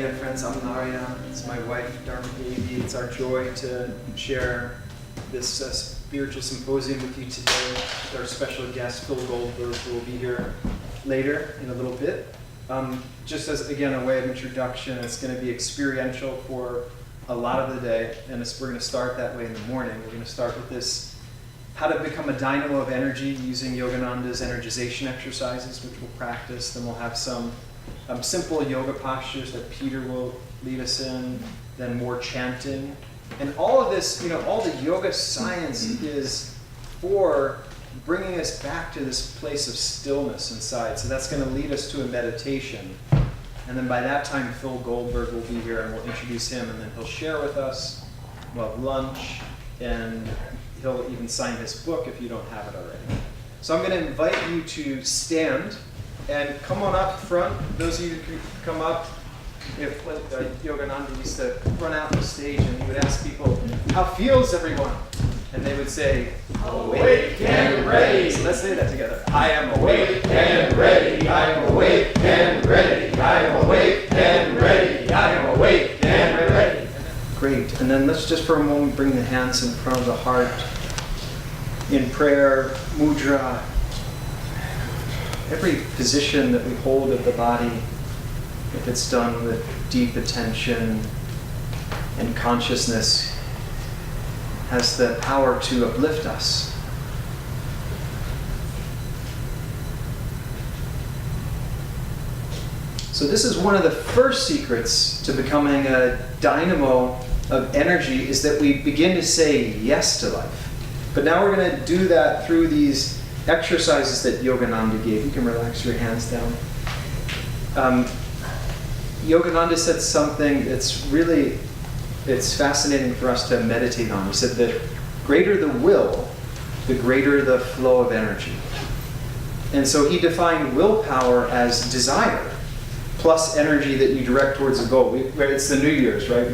again, friends. I'm Narayana. It's my wife, Dharma Devi. It's our joy to share this spiritual symposium with you today with our special guest, Phil Goldberg, who will be here later in a little bit. Just as, again, a way of introduction, it's going to be experiential for a lot of the day, and we're going to start that way in the morning. We're going to start with this, how to become a dynamo of energy using Yogananda's energization exercises, which we'll practice. Then we'll have some simple yoga postures that Peter will lead us in, then more chanting. And all of this, all the yoga science is for bringing us back to this place of stillness inside. So that's going to lead us to a meditation. And then by that time, Phil Goldberg will be here, and we'll introduce him, and then he'll share with us. We'll have lunch, and he'll even sign his book if you don't have it already. So I'm going to invite you to stand and come on up front. Those of you who come up, if Yogananda used to run out the stage and he would ask people, "How feels everyone?" And they would say, "Awake and ready." So let's say that together. I am awake and ready. I am awake and ready. I am awake and ready. I am awake and ready. Great. And then let's just for a moment bring the hands in front of the heart in prayer, mudra. Every position that we hold of the body, if it's done with deep attention and consciousness, has the power to uplift us. So this is one of the first secrets to becoming a dynamo of energy, is that we begin to say yes to life. But now we're going to do that through these exercises that Yogananda gave. You can relax your hands down. Yogananda said something that's really, it's fascinating for us to meditate on. He said that greater the will, the greater the flow of energy. And so he defined willpower as desire plus energy that you direct towards a goal. It's the New Year's, right?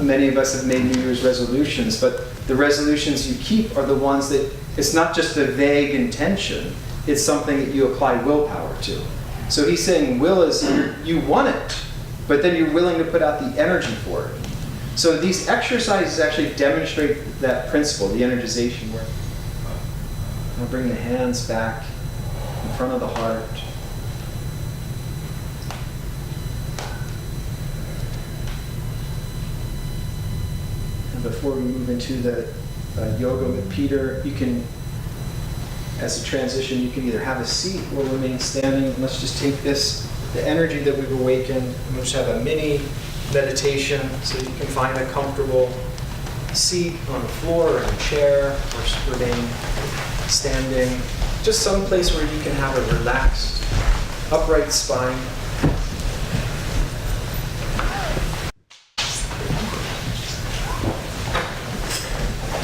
Many of us have made New Year's resolutions, but the resolutions you keep are the ones that, it's not just a vague intention, it's something that you apply willpower to. So he's saying will is you want it, but then you're willing to put out the energy for it. So these exercises actually demonstrate that principle, the energization work. I'll bring the hands back in front of the heart. And before we move into the yoga with Peter, you can, as a transition, you can either have a seat or remain standing. And let's just take this, the energy that we've awakened, and we'll just have a mini meditation, so you can find a comfortable seat on the floor or in a chair, or remain standing. Just some place where you can have a relaxed, upright spine.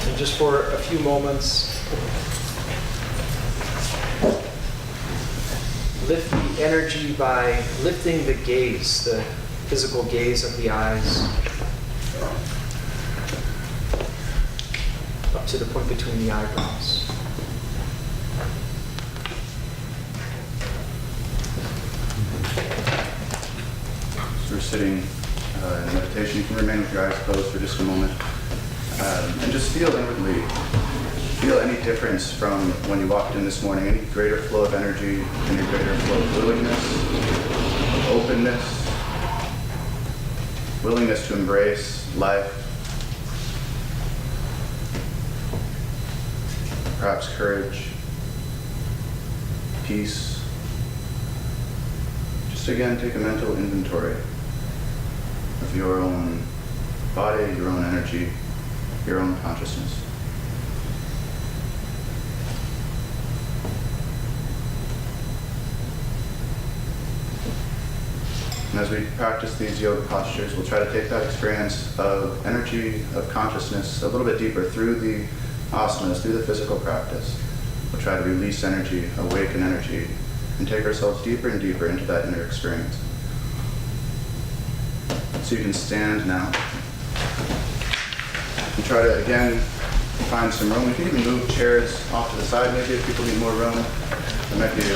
And just for a few moments, lift the energy by lifting the gaze, the physical gaze of the eyes, up to the point between the eyebrows. So we're sitting in meditation. You can remain with your eyes closed for just a moment. And just feel inwardly, feel any difference from when you walked in this morning, any greater flow of energy, any greater flow of willingness, openness, willingness to embrace life, perhaps courage, peace. Just again, take a mental inventory of your own body, your own energy, your own consciousness. And as we practice these yoga postures, we'll try to take that experience of energy, of consciousness, a little bit deeper through the asanas, through the physical practice. We'll try to release energy, awaken energy, and take ourselves deeper and deeper into that inner experience. So you can stand now. And try to, again, find some room. We can even move chairs off to the side, maybe, if people need more room. That might be a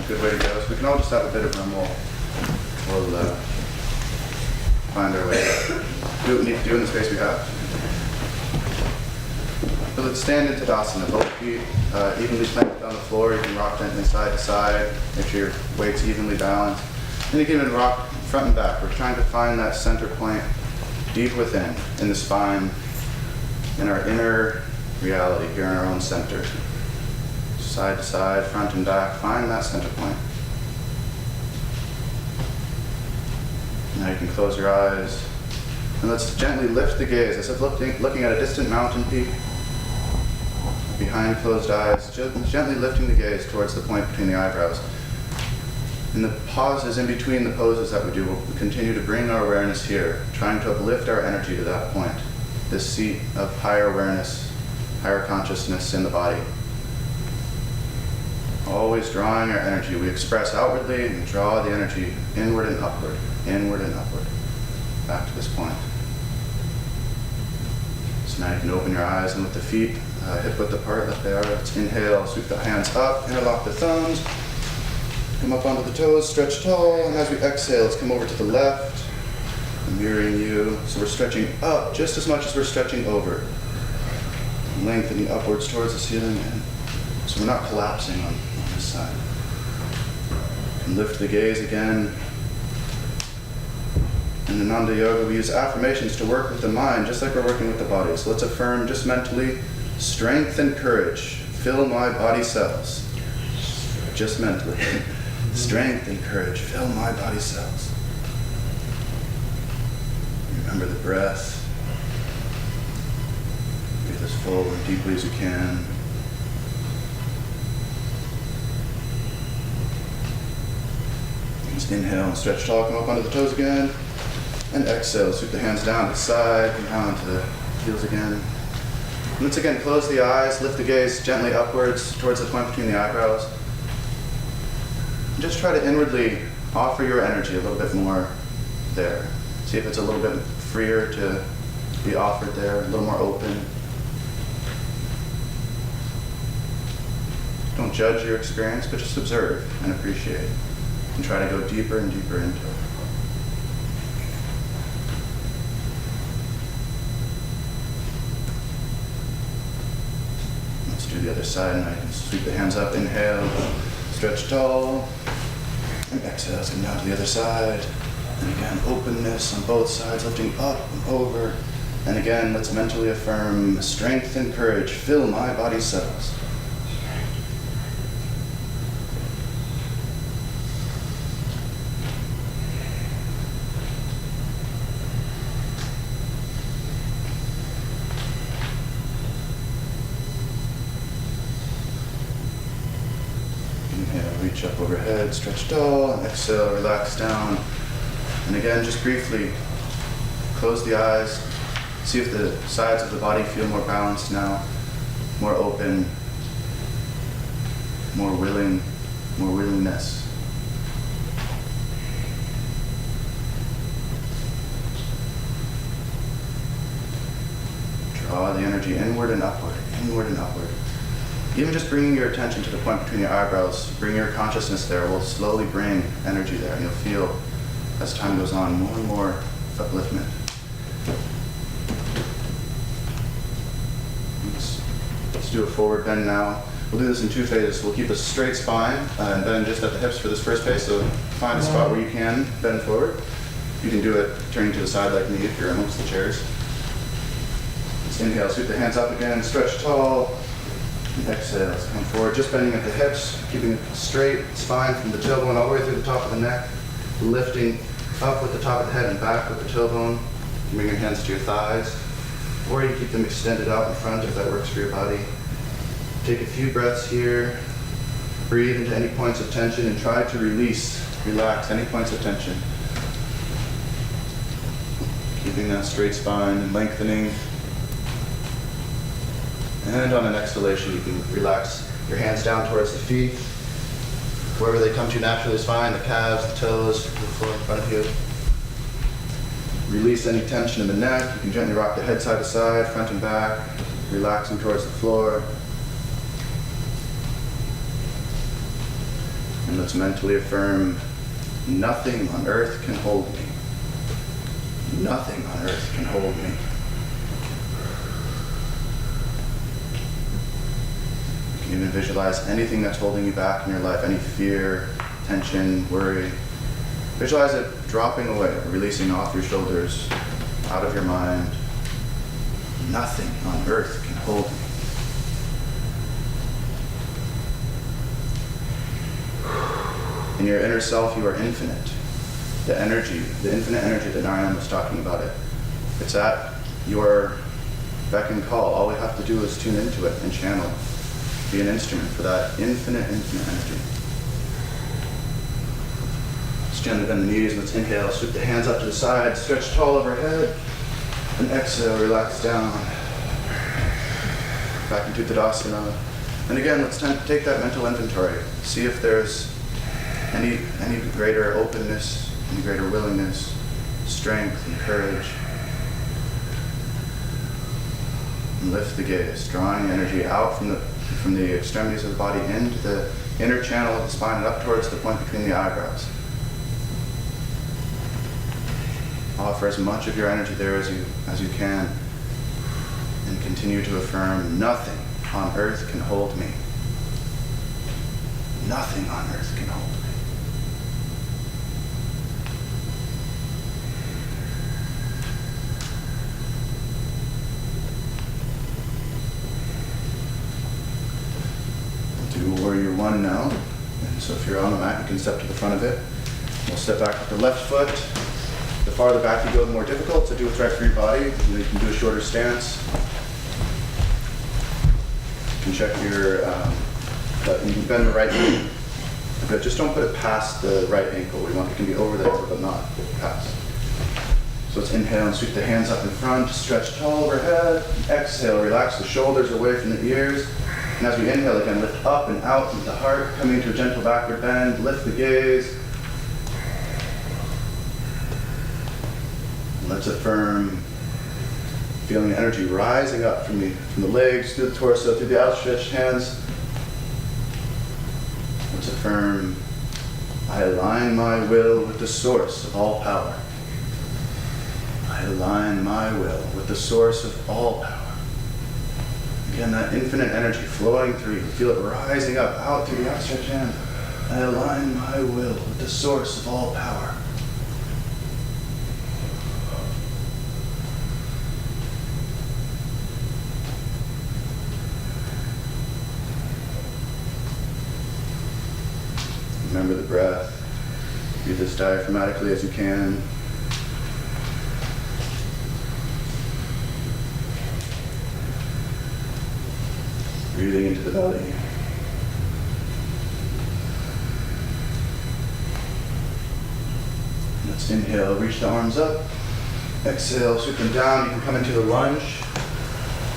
good way to go. So we can all just have a bit of room. We'll find our way back. Do what we need to do in the space we have. So let's stand in Tadasana, both feet evenly planted on the floor. You can rock gently side to side, make sure your weight's evenly balanced. And you can even rock front and back. We're trying to find that center point deep within, in the spine, in our inner reality here in our own center. Side to side, front and back, find that center point. Now you can close your eyes. And let's gently lift the gaze, as if looking at a distant mountain peak. Behind closed eyes, gently lifting the gaze towards the point between the eyebrows. In the pauses in between the poses that we do, we'll continue to bring our awareness here, trying to uplift our energy to that point, this seat of higher awareness, higher consciousness in the body. Always drawing our energy. We express outwardly and draw the energy inward and upward, back to this point. So now you can open your eyes, and with the feet hip width apart like they are, let's inhale, sweep the hands up, interlock the thumbs, come up onto the toes, stretch tall, and as we exhale, let's come over to the left, mirroring you. So we're stretching up just as much as we're stretching over, lengthening upwards towards the ceiling, and so we're not collapsing on this side. And lift the gaze again. In Ananda Yoga, we use affirmations to work with the mind, just like we're working with the body. So let's affirm just mentally, strength and courage fill my body cells. Just mentally. Strength and courage fill my body cells. Remember the breath. Breathe as full and deeply as you can. Just inhale and stretch tall, come up onto the toes again. And exhale, sweep the hands down to the side, come down to the heels again. And let's again close the eyes, lift the gaze gently upwards towards the point between the eyebrows. And just try to inwardly offer your energy a little bit more there. See if it's a little bit freer to be offered there, a little more open. Don't judge your experience, but just observe and appreciate. And try to go deeper and deeper into it. Let's do the other side, and I can sweep the hands up, inhale, stretch tall, and exhale, let's come down to the other side. And again, openness on both sides, lifting up and over. And again, let's mentally affirm, strength and courage fill my body cells. Inhale, reach up overhead, stretch tall, and exhale, relax down. And again, just briefly, close the eyes. See if the sides of the body feel more balanced now, more open, more willingness. Draw the energy inward and upward, inward and upward. Even just bringing your attention to the point between your eyebrows, bring your consciousness there, will slowly bring energy there, and you'll feel, as time goes on, more and more upliftment. Let's do a forward bend now. We'll do this in two phases. We'll keep a straight spine and bend just at the hips for this first phase, so find a spot where you can bend forward. You can do it turning to the side like me if you're amongst the chairs. Let's inhale, sweep the hands up again, stretch tall. And exhale, let's come forward, just bending at the hips, keeping a straight spine from the tailbone all the way through the top of the neck, lifting up with the top of the head and back with the tailbone. You can bring your hands to your thighs, or you keep them extended out in front if that works for your body. Take a few breaths here, breathe into any points of tension, and try to relax any points of tension. Keeping that straight spine and lengthening. And on an exhalation, you can relax your hands down towards the feet. Wherever they come to naturally is fine, the calves, the toes, the floor in front of you. Release any tension in the neck. You can gently rock the head side to side, front and back, relaxing towards the floor. And let's mentally affirm, nothing on earth can hold me. Nothing on earth can hold me. You can even visualize anything that's holding you back in your life, any fear, tension, worry. Visualize it dropping away, releasing off your shoulders, out of your mind. Nothing on earth can hold me. In your inner self, you are infinite. The energy, the infinite energy that Narayana was talking about it. It's at your beck and call. All we have to do is tune into it and channel. Be an instrument for that infinite energy. Let's gently bend the knees. Let's inhale. Sweep the hands up to the side. Stretch tall overhead. And exhale. Relax down. Back into Tadasana. And again, let's take that mental inventory. See if there's any greater openness, any greater willingness, strength, and courage. And lift the gaze, drawing energy out from the extremities of the body into the inner channel of the spine and up towards the point between the eyebrows. Offer as much of your energy there as you can, and continue to affirm, nothing on earth can hold me. Nothing on earth can hold me. Do Warrior One now. And so if you're on the mat, you can step to the front of it. We'll step back with the left foot. The farther back you go, the more difficult, so do what's right for your body. You can do a shorter stance. You can check your, you can bend the right knee. But just don't put it past the right ankle. We want it can be over the ankle, but not past. So let's inhale and sweep the hands up in front, stretch tall overhead. Exhale, relax the shoulders away from the ears. And as we inhale again, lift up and out with the heart, coming to a gentle backward bend, lift the gaze. And let's affirm, feeling the energy rising up from the legs, through the torso, through the outstretched hands. Let's affirm, I align my will with the source of all power. I align my will with the source of all power. Again, that infinite energy flowing through you. Feel it rising up, out through the outstretched hand. I align my will with the source of all power. Remember the breath. Breathe as diaphragmatically as you can. Breathing into the belly. Let's inhale, reach the arms up. Exhale, sweep them down. You can come into the lunge.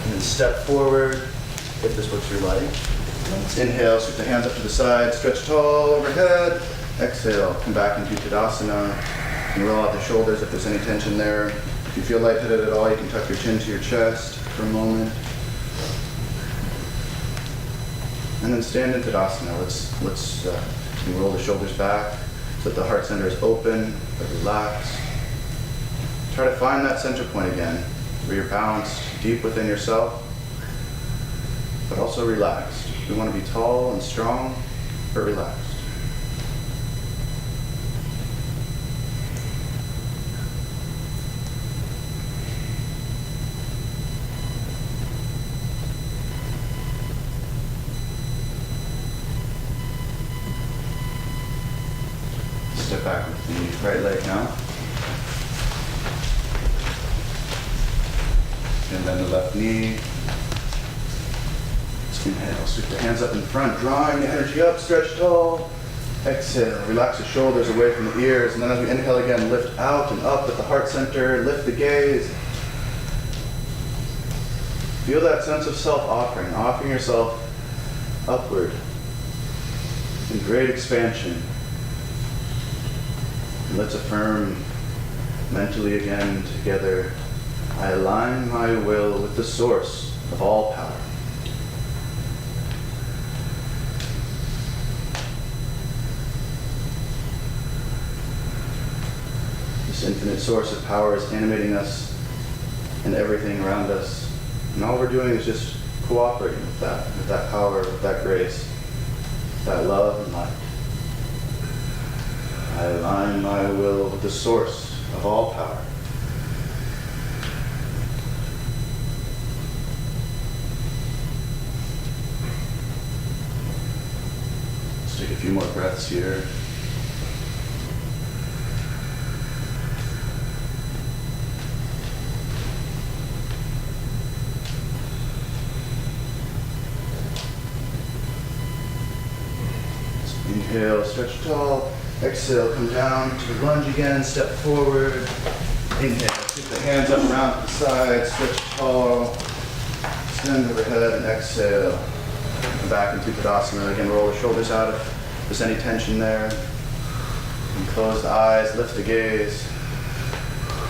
And then step forward, if this looks your light. Let's inhale, sweep the hands up to the side, stretch tall overhead. Exhale, come back into Tadasana. And roll out the shoulders if there's any tension there. If you feel lightheaded at all, you can tuck your chin to your chest for a moment. And then stand in Tadasana. Let's roll the shoulders back so that the heart center is open but relaxed. Try to find that center point again, where you're balanced deep within yourself, but also relaxed. We want to be tall and strong, but relaxed. Step back with the right leg now. And then the left knee. Let's inhale, sweep the hands up in front, drawing the energy up, stretch tall. Exhale, relax the shoulders away from the ears. And then as we inhale again, lift out and up at the heart center, lift the gaze. Feel that sense of self-offering, offering yourself upward in great expansion. And let's affirm mentally again together, I align my will with the source of all power. This infinite the source of power is animating us and everything around us. And all we're doing is just cooperating with that power, with that grace, that love and light. I align my will with the source of all power. Let's take a few more breaths here. Inhale, stretch tall. Exhale, come down to lunge again, step forward. Inhale, keep the hands up around to the side, stretch tall. Extend overhead and exhale. Come back into Tadasana. Again, roll the shoulders out if there's any tension there. And close the eyes, lift the gaze.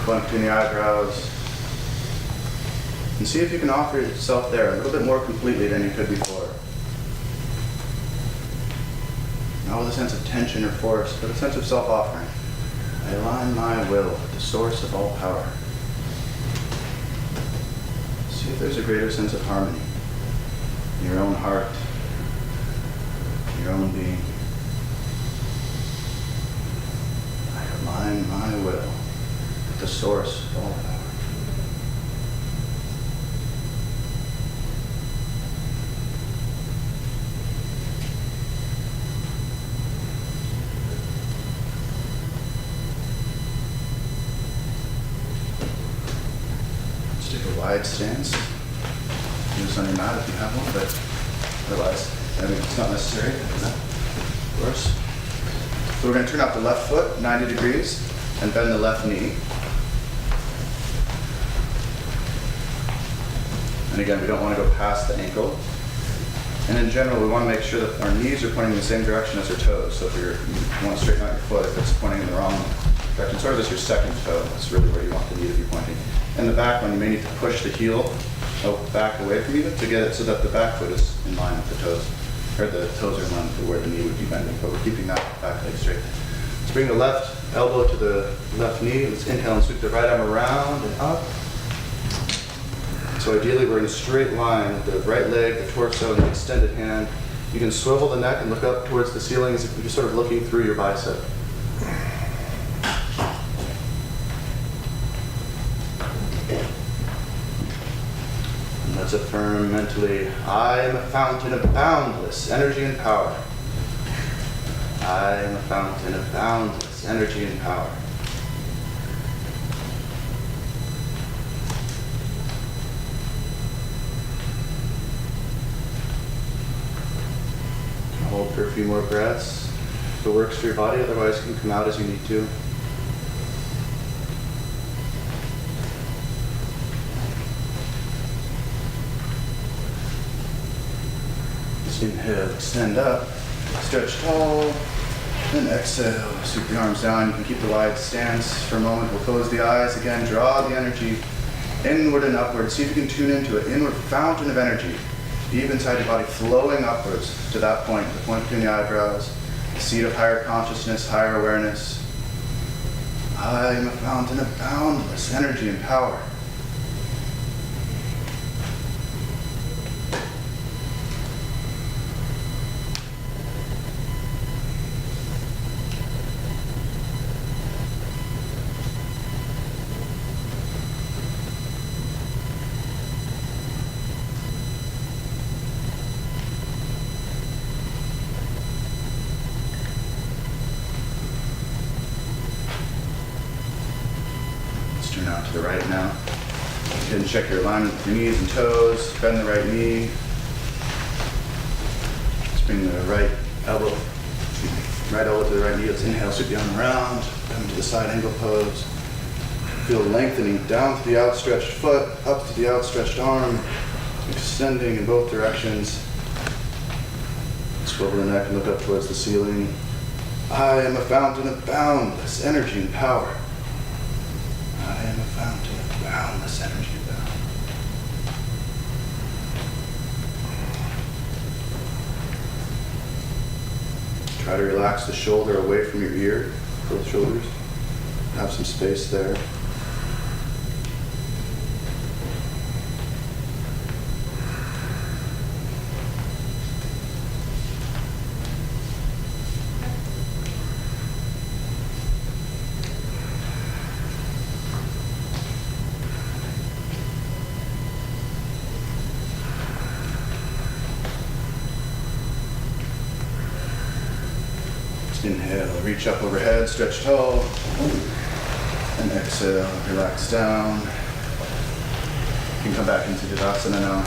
Blink between the eyebrows. And see if you can offer yourself there a little bit more completely than you could before. Not with a sense of tension or force, but a sense of self-offering. I align my will with the source of all power. See if there's a greater sense of harmony in your own heart, in your own being. I align my will with the source of all power. Wide stance. Do this on your mat if you have one, but otherwise, it's not necessary. Of course. So we're going to turn out the left foot 90 degrees and bend the left knee. And again, we don't want to go past the ankle. And in general, we want to make sure that our knees are pointing in the same direction as our toes. So if you want to straighten out your foot, if it's pointing in the wrong direction, sort of as your second toe, that's really where you want the knee to be pointing. In the back one, you may need to push the heel back away from you to get it so that the back foot is in line with the toes, or the toes are in line with where the knee would be bending, but we're keeping that back leg straight. Let's bring the left elbow to the left knee. Let's inhale and sweep the right arm around and up. So ideally we're in a straight line with the right leg, the torso, and the extended hand. You can swivel the neck and look up towards the ceiling as if you're sort of looking through your bicep. Let's affirm mentally, I am a fountain of boundless energy and power. I am a fountain of boundless energy and power. Hold for a few more breaths. If it works for your body, otherwise you can come out as you need to. Inhale, extend up, stretch tall, then exhale, sweep the arms down. You can keep the wide stance for a moment. We'll close the eyes again, draw the energy inward and upward. See if you can tune into an inward fountain of energy, deep inside your body, flowing upwards to that point, the point between the eyebrows, the seat of higher consciousness, higher awareness. I am a fountain of boundless energy and power. Turn out to the right now. You can check your alignment with your knees and toes. Bend the right knee. Let's bring the right elbow to the right knee. Let's inhale, sweep the arm around. Come to the side angle pose. Feel lengthening down to the outstretched foot, up to the outstretched arm, extending in both directions. Swivel the neck and look up towards the ceiling. I am a fountain of boundless energy and power. I am a fountain of boundless energy and power. Try to relax the shoulder away from your ear, both shoulders. have some space there. Inhale, reach up overhead, stretch tall. And exhale, relax down. You can come back into Tadasana now.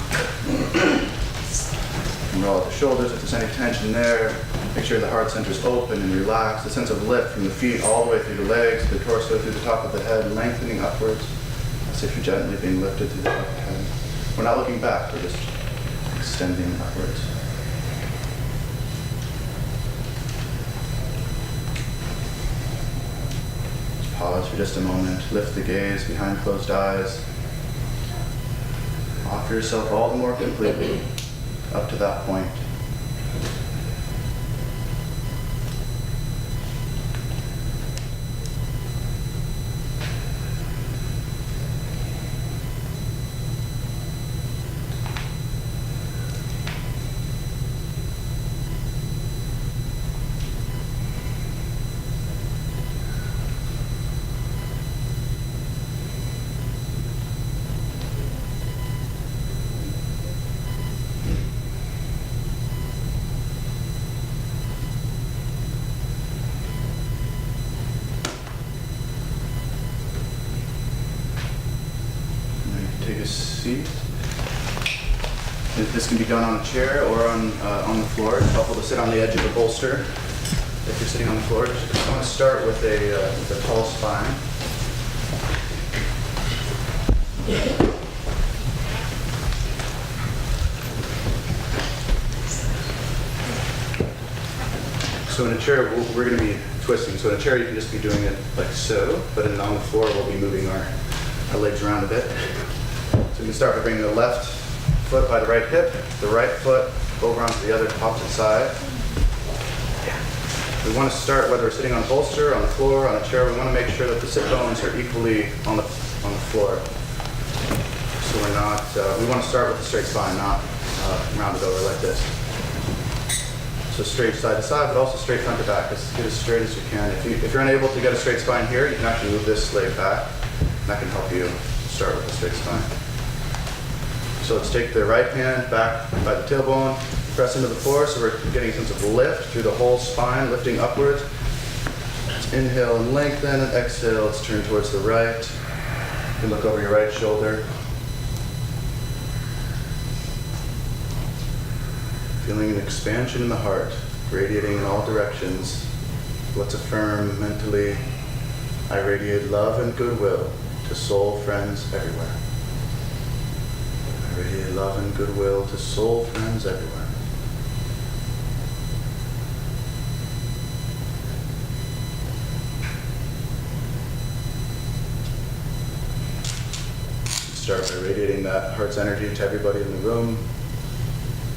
And roll out the shoulders if there's any tension there. Make sure the heart center is open and relaxed. A sense of lift from the feet all the way through the legs, the torso, through the top of the head, lengthening upwards as if you're gently being lifted through the top of the head. We're not looking back, we're just extending upwards. Pause for just a moment, lift the gaze behind closed eyes. Offer yourself all the more completely up to that point. Take a seat. This can be done on a chair or on the floor. It's helpful to sit on the edge of a bolster if you're sitting on the floor. Just want to start with a tall spine. So in a chair, we're going to be twisting. So in a chair, you can just be doing it like so, but on the floor, we'll be moving our legs around a bit. So we can start by bringing the left foot by the right hip, the right foot over onto the other opposite side. We want to start, whether we're sitting on a bolster, on the floor, on a chair, we want to make sure that the sit bones are equally on the floor. So we're not, we want to start with a straight spine, not rounded over like this. So straight side to side, but also straight front to back. Just get as straight as you can. If you're unable to get a straight spine here, you can actually move this leg back. That can help you start with a straight spine. So let's take the right hand back by the tailbone, press into the floor so we're getting a sense of lift through the whole spine, lifting upwards. Let's inhale and lengthen, and exhale, let's turn towards the right. You can look over your right shoulder. Feeling an expansion in the heart, radiating in all directions. Let's affirm mentally, I radiate love and goodwill to soul friends everywhere. I radiate love and goodwill to soul friends everywhere. Start by radiating that heart's energy to everybody in the room,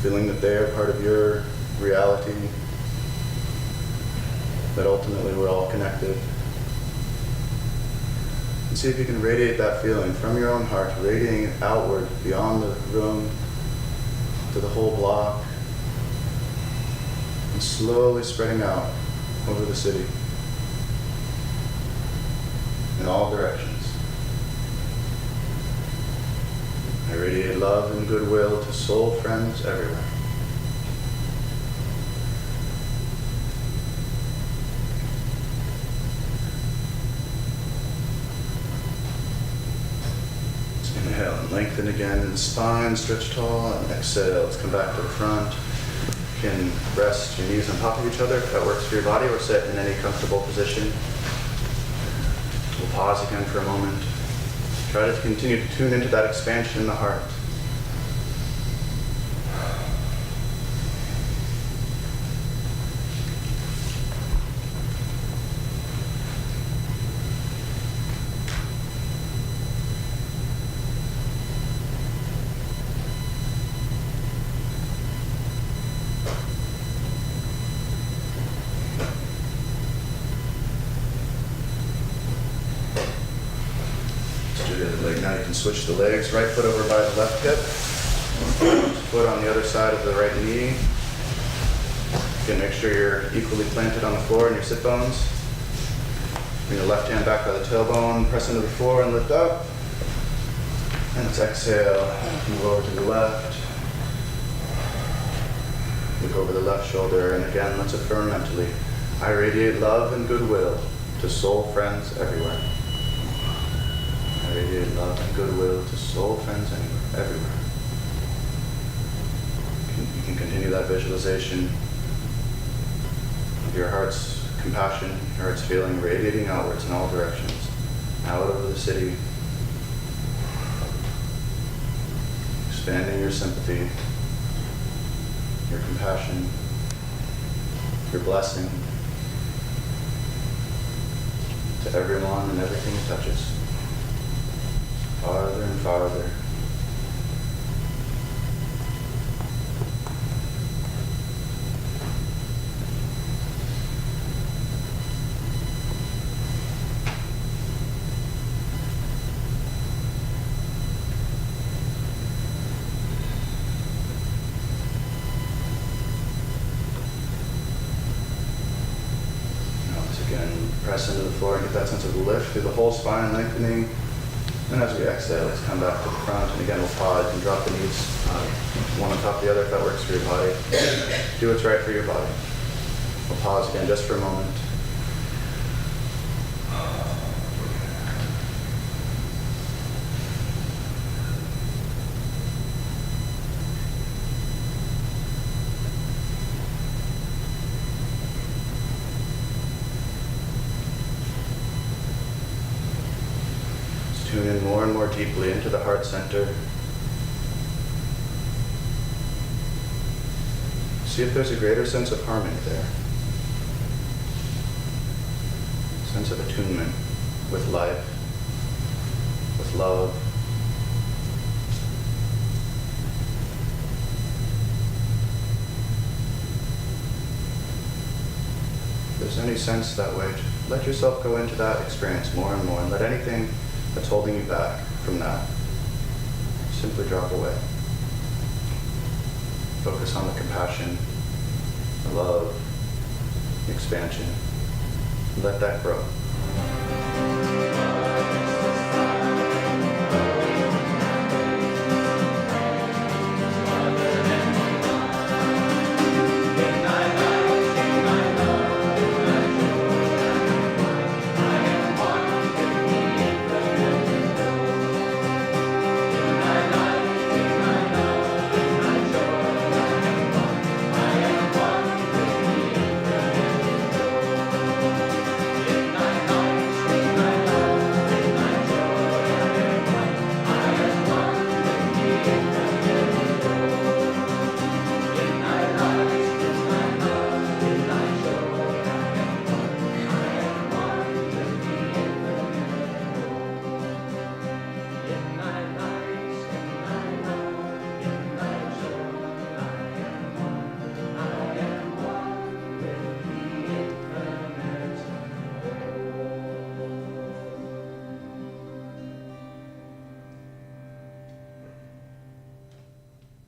feeling that they are part of your reality, that ultimately we're all connected. And see if you can radiate that feeling from your own heart, radiating it outward beyond the room to the whole block, and slowly spreading out over the city in all directions. I radiate love and goodwill to soul friends everywhere. Inhale and lengthen again in the spine, stretch tall, and exhale. Let's come back to the front. You can rest your knees on top of each other if that works for your body, or sit in any comfortable position. We'll pause again for a moment. Try to continue to tune into that expansion in the heart. switch the legs. Right foot over by the left hip. Foot on the other side of the right knee. You can make sure you're equally planted on the floor in your sit bones. Bring your left hand back by the tailbone, press into the floor and lift up. And let's exhale, move over to the left. Look over the left shoulder, and again, let's affirm mentally. I radiate love and goodwill to soul friends everywhere. I radiate love and goodwill to soul friends everywhere. You can continue that visualization of your heart's compassion, your heart's feeling radiating outwards in all directions, out over the city, expanding your sympathy, your compassion, your blessing to everyone and everything it touches, farther and farther. Press into the floor and get that sense of lift through the whole spine, lengthening. And as we exhale, let's come back to the front. And again, we'll pause and drop the knees one on top of the other if that works for your body. Do what's right for your body. We'll pause again just for a moment. Tune in more and more deeply into the heart center. See if there's a greater sense of harmony there. Sense of attunement with life, with love. If there's any sense that way, let yourself go into that experience more and more, and let anything that's holding you back from that simply drop away. Focus on the compassion, the love, the expansion. Let that grow.